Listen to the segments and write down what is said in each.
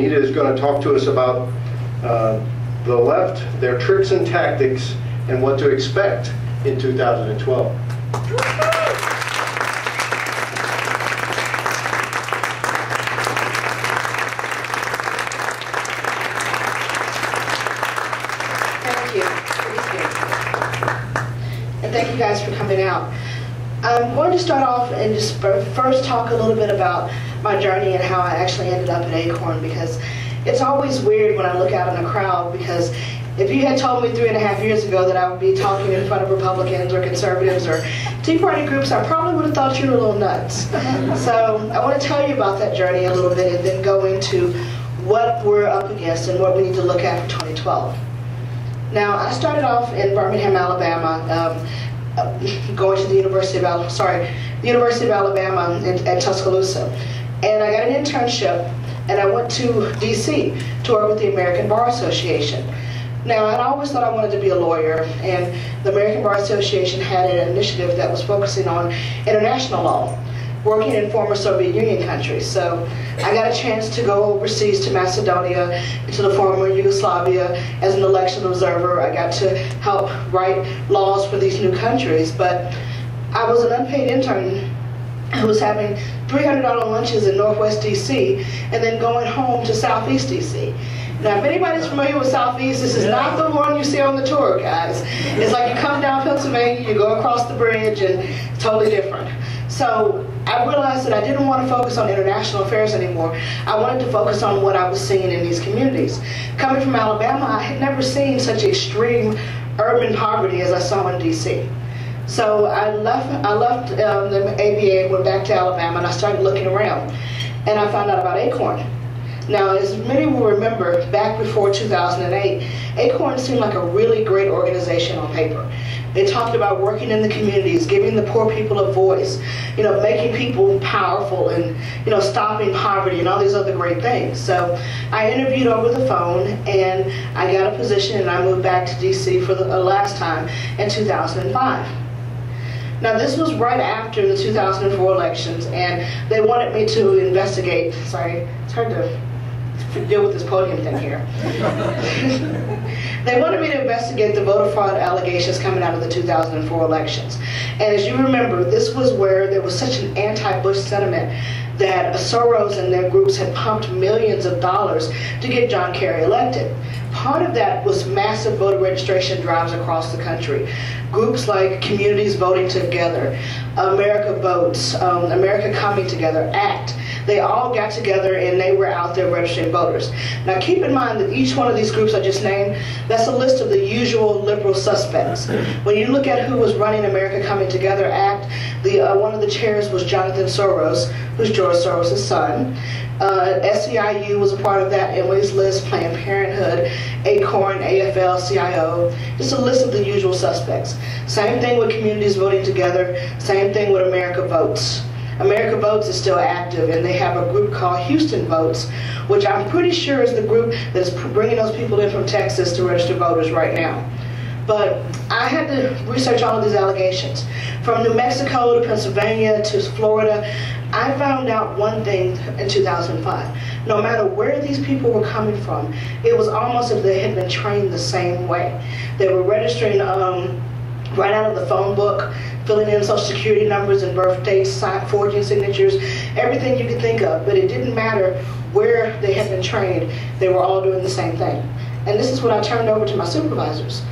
Anita is going to talk to us about the left, their tricks and tactics, and what to expect in 2012. Thank you. And thank you guys for coming out. I'm going to start off and just first talk a little bit about my journey and how I actually ended up at ACORN, because it's always weird when I look out in a crowd, because if you had told me 3.5 years ago that I would be talking in front of Republicans or conservatives or Tea Party groups, I probably would have thought you were a little nuts. So I want to tell you about that journey a little bit and then go into what we're up against and what we need to look at for 2012. Now, I started off in Birmingham, Alabama, going to the University of Alabama at Tuscaloosa. And I got an internship, and I went to D.C. to work with the American Bar Association. Now, I always thought I wanted to be a lawyer, and the American Bar Association had an initiative that was focusing on international law, working in former Soviet Union countries. So I got a chance to go overseas to Macedonia, to the former Yugoslavia as an election observer. I got to help write laws for these new countries, but I was an unpaid intern who was having $300 lunches in Northwest DC and then going home to Southeast DC. Now, if anybody's familiar with Southeast, this is not the one you see on the tour, guys. It's like you come down Pennsylvania, you go across the bridge, and it's totally different. So I realized that I didn't want to focus on international affairs anymore. I wanted to focus on what I was seeing in these communities. Coming from Alabama, I had never seen such extreme urban poverty as I saw in D.C. So I left the ABA and went back to Alabama, and I started looking around, and I found out about ACORN. Now, as many will remember, back before 2008, ACORN seemed like a really great organization on paper. They talked about working in the communities, giving the poor people a voice, making people powerful, and stopping poverty and all these other great things. So I interviewed over the phone, and I got a position, and I moved back to DC for the last time in 2005. Now, this was right after the 2004 elections, and they wanted me to investigate. Sorry, it's hard to deal with this podium thing here. They wanted me to investigate the voter fraud allegations coming out of the 2004 elections. And as you remember, this was where there was such an anti-Bush sentiment that Soros and their groups had pumped millions of dollars to get John Kerry elected. Part of that was massive voter registration drives across the country. Groups like Communities Voting Together, America Votes, America Coming Together, ACT, they all got together and they were out there registering voters. Now keep in mind that each one of these groups I just named, that's a list of the usual liberal suspects. When you look at who was running America Coming Together ACT, one of the chairs was Jonathan Soros, who's George Soros' son. SEIU was a part of that, Emily's List, Planned Parenthood, ACORN, AFL, CIO, just a list of the usual suspects. Same thing with Communities Voting Together, same thing with America Votes. America Votes is still active, and they have a group called Houston Votes, which I'm pretty sure is the group that's bringing those people in from Texas to register voters right now. But I had to research all of these allegations. From New Mexico to Pennsylvania to Florida, I found out one thing in 2005. No matter where these people were coming from, it was almost as if they had been trained the same way. They were registering right out of the phone book, filling in social security numbers and birth dates, forging signatures, everything you could think of. But it didn't matter where they had been trained, they were all doing the same thing. And this is what I turned over to my supervisors.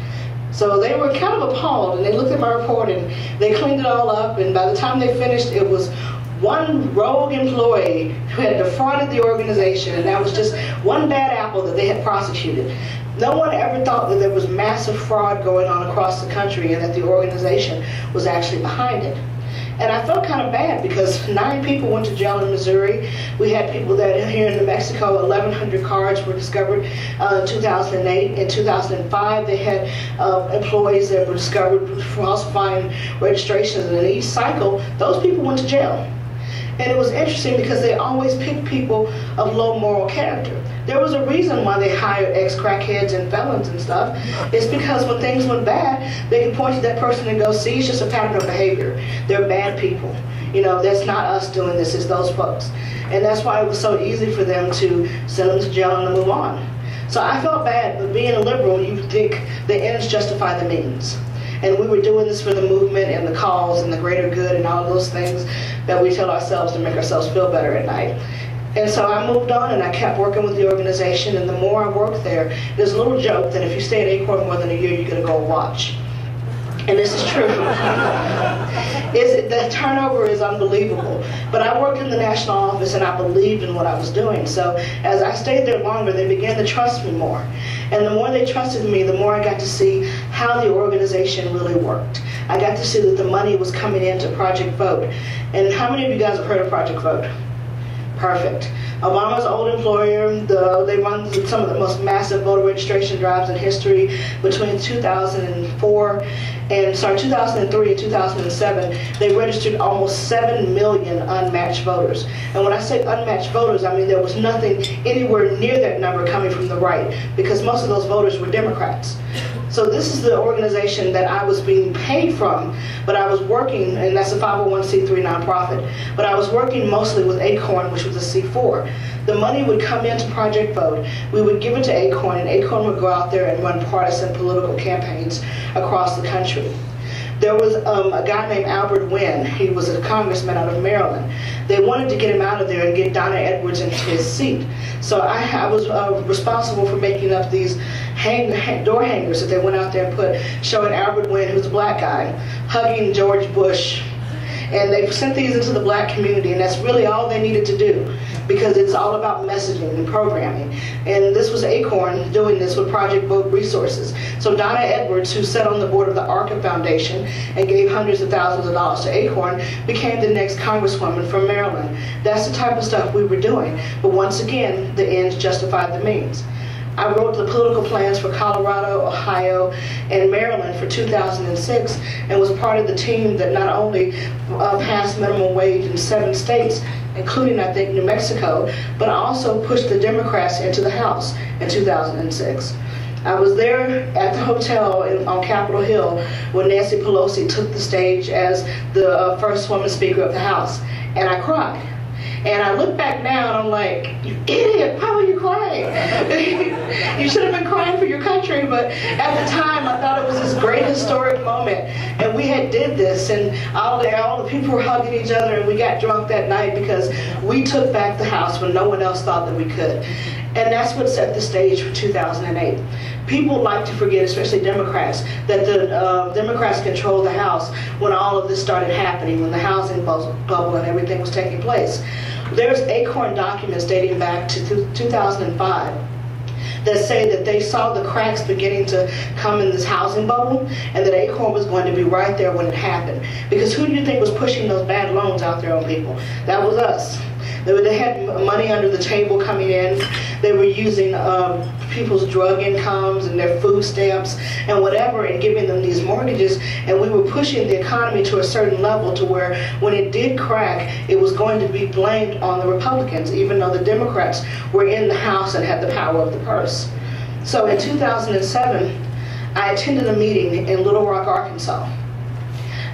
So they were kind of appalled, and they looked at my report and they cleaned it all up, and by the time they finished, it was one rogue employee who had defrauded the organization, and that was just one bad apple that they had prosecuted. No one ever thought that there was massive fraud going on across the country and that the organization was actually behind it. And I felt kind of bad because 9 people went to jail in Missouri. We had people that here in New Mexico, 1,100 cards were discovered in 2008. In 2005, they had employees that were discovered falsifying registrations. And in each cycle, those people went to jail. And it was interesting because they always picked people of low moral character. There was a reason why they hired ex-crackheads and felons and stuff. It's because when things went bad, they could point to that person and go, see, it's just a pattern of behavior. They're bad people. You know, that's not us doing this, it's those folks. And that's why it was so easy for them to send them to jail and to move on. So I felt bad, but being a liberal, you think the ends justify the means. And we were doing this for the movement and the cause and the greater good and all those things that we tell ourselves to make ourselves feel better at night. And so I moved on and I kept working with the organization, and the more I worked there, there's a little joke that if you stay at ACORN more than a year, you're going to go watch. And this is true. The turnover is unbelievable. But I worked in the national office and I believed in what I was doing. So as I stayed there longer, they began to trust me more. And the more they trusted me, the more I got to see how the organization really worked. I got to see that the money was coming into Project Vote. And how many of you guys have heard of Project Vote? Perfect. Obama's old employer, they run some of the most massive voter registration drives in history between 2003 and 2007. They registered almost 7 million unmatched voters. And when I say unmatched voters, I mean there was nothing anywhere near that number coming from the right, because most of those voters were Democrats. So this is the organization that I was being paid from, but I was working, and that's a 501c3 nonprofit, but I was working mostly with ACORN, which was a C4. The money would come into Project Vote, we would give it to ACORN, and ACORN would go out there and run partisan political campaigns across the country. There was a guy named Albert Wynn. He was a congressman out of Maryland. They wanted to get him out of there and get Donna Edwards into his seat. So I was responsible for making up these door hangers that they went out there and put, showing Albert Wynn, who's a black guy, hugging George Bush. And they sent these into the black community, and that's really all they needed to do, because it's all about messaging and programming. And this was ACORN doing this with Project Vote resources. So Donna Edwards, who sat on the board of the ARCA Foundation and gave hundreds of thousands of dollars to ACORN, became the next congresswoman from Maryland. That's the type of stuff we were doing. But once again, the ends justified the means. I wrote the political plans for Colorado, Ohio, and Maryland for 2006, and was part of the team that not only passed minimum wage in 7 states, including, I think, New Mexico, but also pushed the Democrats into the House in 2006. I was there at the hotel on Capitol Hill when Nancy Pelosi took the stage as the first woman Speaker of the House, and I cried. And I look back now and I'm like, you idiot, how are you crying? You should have been crying for your country, but at the time I thought it was this great historic moment. And we had did this, and all the people were hugging each other, and we got drunk that night because we took back the House when no one else thought that we could. And that's what set the stage for 2008. People like to forget, especially Democrats, that the Democrats controlled the House when all of this started happening, when the housing bubble and everything was taking place. There's ACORN documents dating back to 2005 that say that they saw the cracks beginning to come in this housing bubble, and that ACORN was going to be right there when it happened. Because who do you think was pushing those bad loans out there on people? That was us. They had money under the table coming in. They were using people's drug incomes and their food stamps and whatever, and giving them these mortgages, and we were pushing the economy to a certain level to where when it did crack, it was going to be blamed on the Republicans, even though the Democrats were in the House and had the power of the purse. So in 2007, I attended a meeting in Little Rock, Arkansas.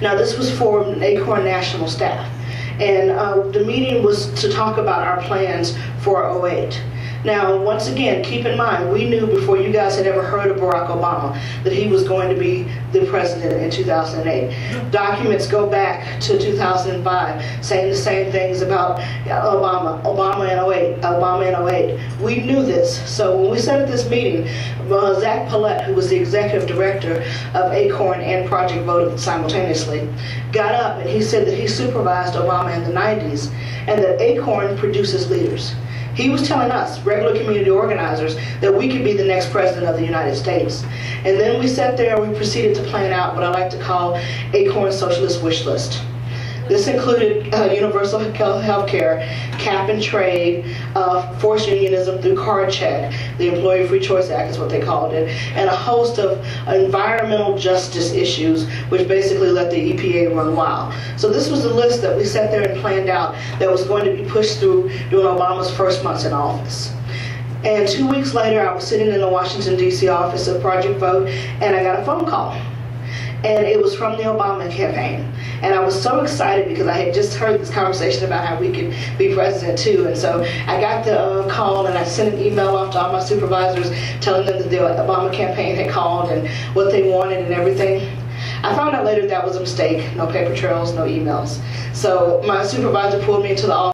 Now this was for ACORN national staff. And the meeting was to talk about our plans for 2008. Now, once again, keep in mind, we knew before you guys had ever heard of Barack Obama that he was going to be the president in 2008. Documents go back to 2005 saying the same things about Obama in 08. We knew this. So when we sat at this meeting, Zach Paulette, who was the executive director of ACORN and Project Vote simultaneously, got up and he said that he supervised Obama in the 90s and that ACORN produces leaders. He was telling us, regular community organizers, that we could be the next president of the United States. And then we sat there and we proceeded to plan out what I like to call ACORN's socialist wish list. This included universal health care, cap and trade, forced unionism through card check, the Employee Free Choice Act is what they called it, and a host of environmental justice issues, which basically let the EPA run wild. So this was the list that we sat there and planned out that was going to be pushed through during Obama's first months in office. And 2 weeks later, I was sitting in the Washington, D.C. office of Project Vote, and I got a phone call. and it was from the Obama campaign. And I was so excited because I had just heard this conversation about how we could be president too. And so I got the call, and I sent an email off to all my supervisors telling them that the Obama campaign had called and what they wanted and everything. I found out later that was a mistake. No paper trails, no emails. So my supervisor pulled me into the office